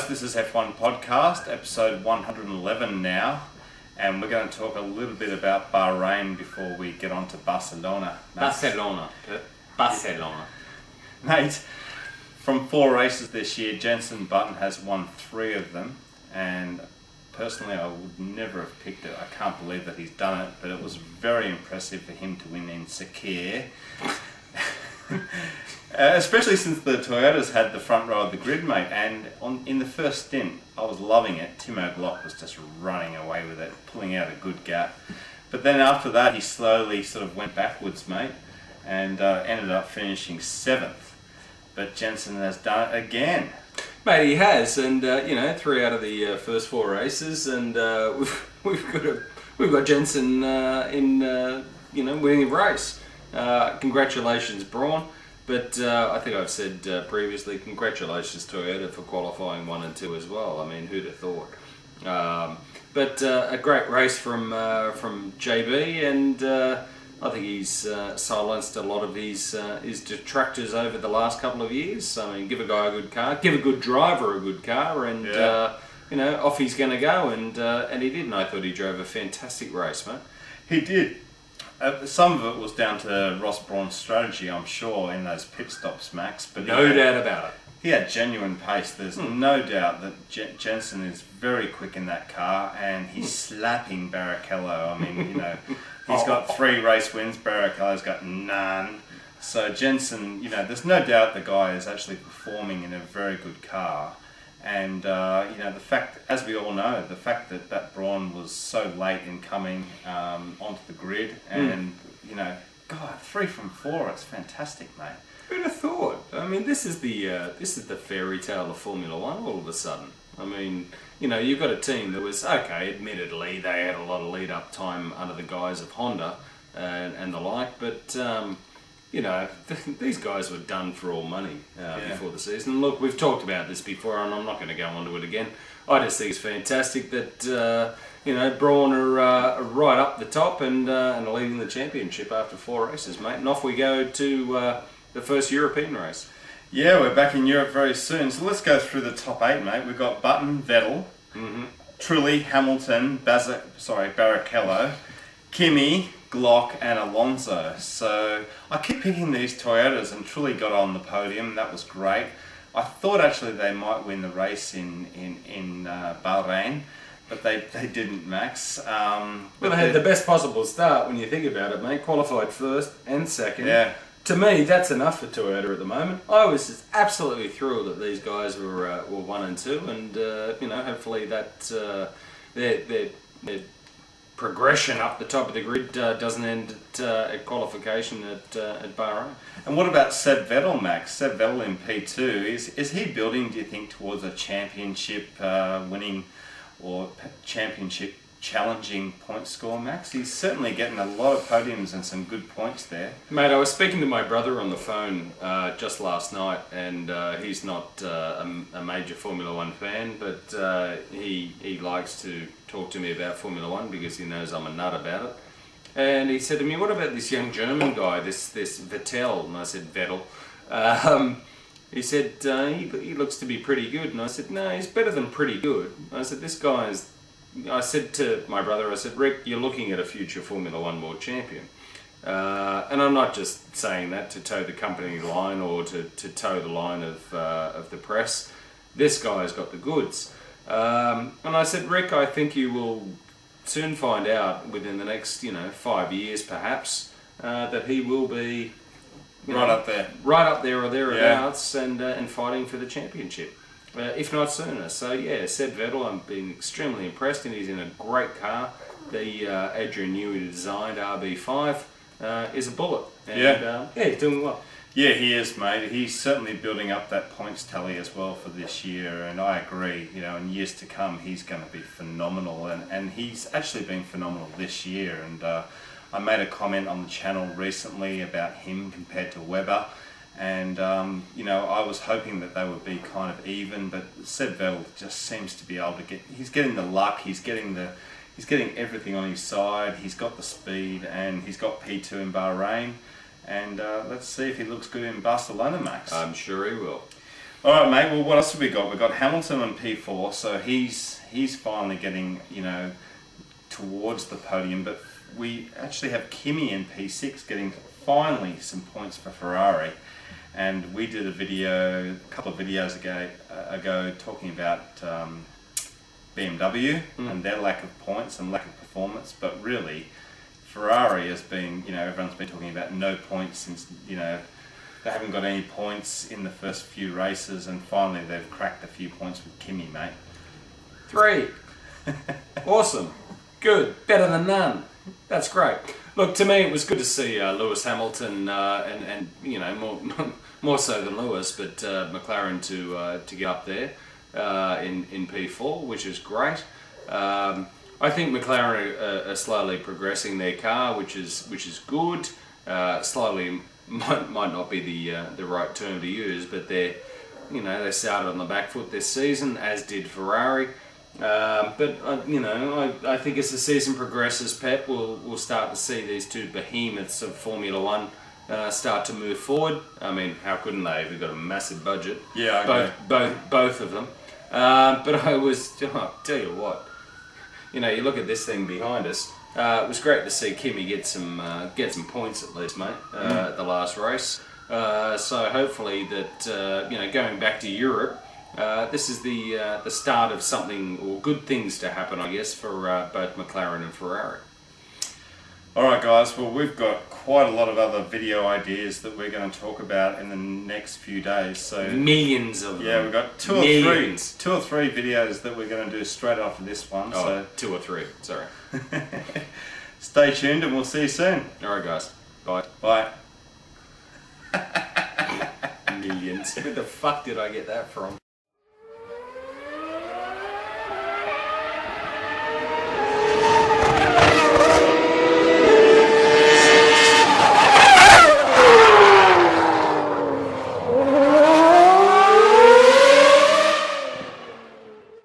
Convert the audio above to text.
this is F1 Podcast, episode 111 now, and we're going to talk a little bit about Bahrain before we get on to Barcelona. Barcelona. Mate, from 4 races this year, Jenson Button has won 3 of them, and personally I would never have picked it. I can't believe that he's done it, but it was very impressive for him to win in Sakir. Especially since the Toyotas had the front row of the grid, mate, and in the first stint I was loving it. Timo Glock was just running away with it, pulling out a good gap. But then after that he slowly sort of went backwards, mate, and ended up finishing 7th. But Jenson has done it again. Mate, he has, and 3 out of the first 4 races, and we've got Jenson winning the race. Congratulations, Braun. But I think I've said previously, congratulations Toyota for qualifying 1 and 2 as well. I mean, who'd have thought? But a great race from JB, and I think he's silenced a lot of his detractors over the last couple of years. I mean, give a guy a good car, give a good driver a good car, and off he's going to go. And he did, and I thought he drove a fantastic race, mate. He did. Some of it was down to Ross Brawn's strategy, I'm sure, in those pit stops, Max. But no doubt about it. He had genuine pace. There's no doubt that Jenson is very quick in that car, and he's slapping Barrichello. I mean, he's got 3 race wins. Barrichello's got none. So Jenson, there's no doubt the guy is actually performing in a very good car. And the fact, as we all know, the fact that Braun was so late in coming onto the grid, and God, 3 from 4, it's fantastic, mate. Who'd have thought? I mean, this is the fairy tale of Formula One. All of a sudden, I mean, you've got a team that was okay. Admittedly, they had a lot of lead-up time under the guise of Honda and the like, but. These guys were done for all money before the season. Look, we've talked about this before, and I'm not going to go onto it again. I just think it's fantastic that Braun are right up the top and leading the championship after 4 races, mate. And off we go to the first European race. Yeah, we're back in Europe very soon. So let's go through the top 8, mate. We've got Button, Vettel, Trulli, Hamilton, Barrichello, Kimi, Glock and Alonso. So I keep picking these Toyotas, and Trulli got on the podium. That was great. I thought actually they might win the race in Bahrain, but they didn't, Max. Well, they had the best possible start when you think about it, mate. Qualified 1st and 2nd. Yeah. To me, that's enough for Toyota at the moment. I was just absolutely thrilled that these guys were 1 and 2, and hopefully that their progression up the top of the grid doesn't end at qualification at Bahrain. And what about Seb Vettel, Max? Seb Vettel in P2, is he building, do you think, towards a championship winning or championship challenging point score, Max? He's certainly getting a lot of podiums and some good points there. Mate, I was speaking to my brother on the phone just last night, and he's not a major Formula One fan, but he likes to talk to me about Formula One because he knows I'm a nut about it. And he said to me, what about this young German guy, this Vettel? And I said, Vettel. He said, he looks to be pretty good. And I said, no, he's better than pretty good. I said, this guy is... I said to my brother, I said, Rick, you're looking at a future Formula One world champion. And I'm not just saying that to toe the company line or to toe the line of the press. This guy's got the goods. And I said, Rick, I think you will soon find out within the next 5 years perhaps that he will be right up there or thereabouts, and fighting for the championship. If not sooner. So yeah, Seb Vettel, I've been extremely impressed, and he's in a great car. The Adrian Newey designed RB5 is a bullet. And, he's doing well. Yeah, he is, mate. He's certainly building up that points tally as well for this year, and I agree. In years to come, he's going to be phenomenal, and he's actually been phenomenal this year. And I made a comment on the channel recently about him compared to Webber. And, I was hoping that they would be kind of even, but Seb Vettel just seems to be able to he's getting the luck, he's getting everything on his side, he's got the speed, and he's got P2 in Bahrain. And let's see if he looks good in Barcelona, Max. I'm sure he will. All right, mate. Well, what else have we got? We've got Hamilton on P4, so he's finally getting, you know, towards the podium. But we actually have Kimi in P6 getting finally some points for Ferrari. And we did a video, a couple of videos ago talking about BMW and their lack of points and lack of performance. But really, Ferrari has been, you know, everyone's been talking about no points since, you know, they haven't got any points in the first few races, and finally they've cracked a few points with Kimi, mate. 3. Awesome. Good. Better than none. That's great. Look, to me it was good to see Lewis Hamilton and you know, more so than Lewis, but McLaren to get up there in P4, which is great. I think McLaren are slowly progressing their car, which is good. Slowly might not be the right term to use, but they started on the back foot this season, as did Ferrari. But you know, I think as the season progresses, Pep, we'll start to see these two behemoths of Formula One start to move forward. I mean, how couldn't they? They've got a massive budget. Yeah, both of them. But I'll tell you what. You know, you look at this thing behind us. It was great to see Kimi get some points at least, mate, at the last race. So hopefully that you know, going back to Europe, this is the start of something, or good things to happen, I guess, for both McLaren and Ferrari. All right, guys. Well, we've got quite a lot of other video ideas that we're going to talk about in the next few days. So millions of them. Yeah, we've got two or three videos that we're going to do straight after this one. Oh, so 2 or 3. Sorry. Stay tuned, and we'll see you soon. All right, guys. Bye. Bye. Millions. Where the fuck did I get that from?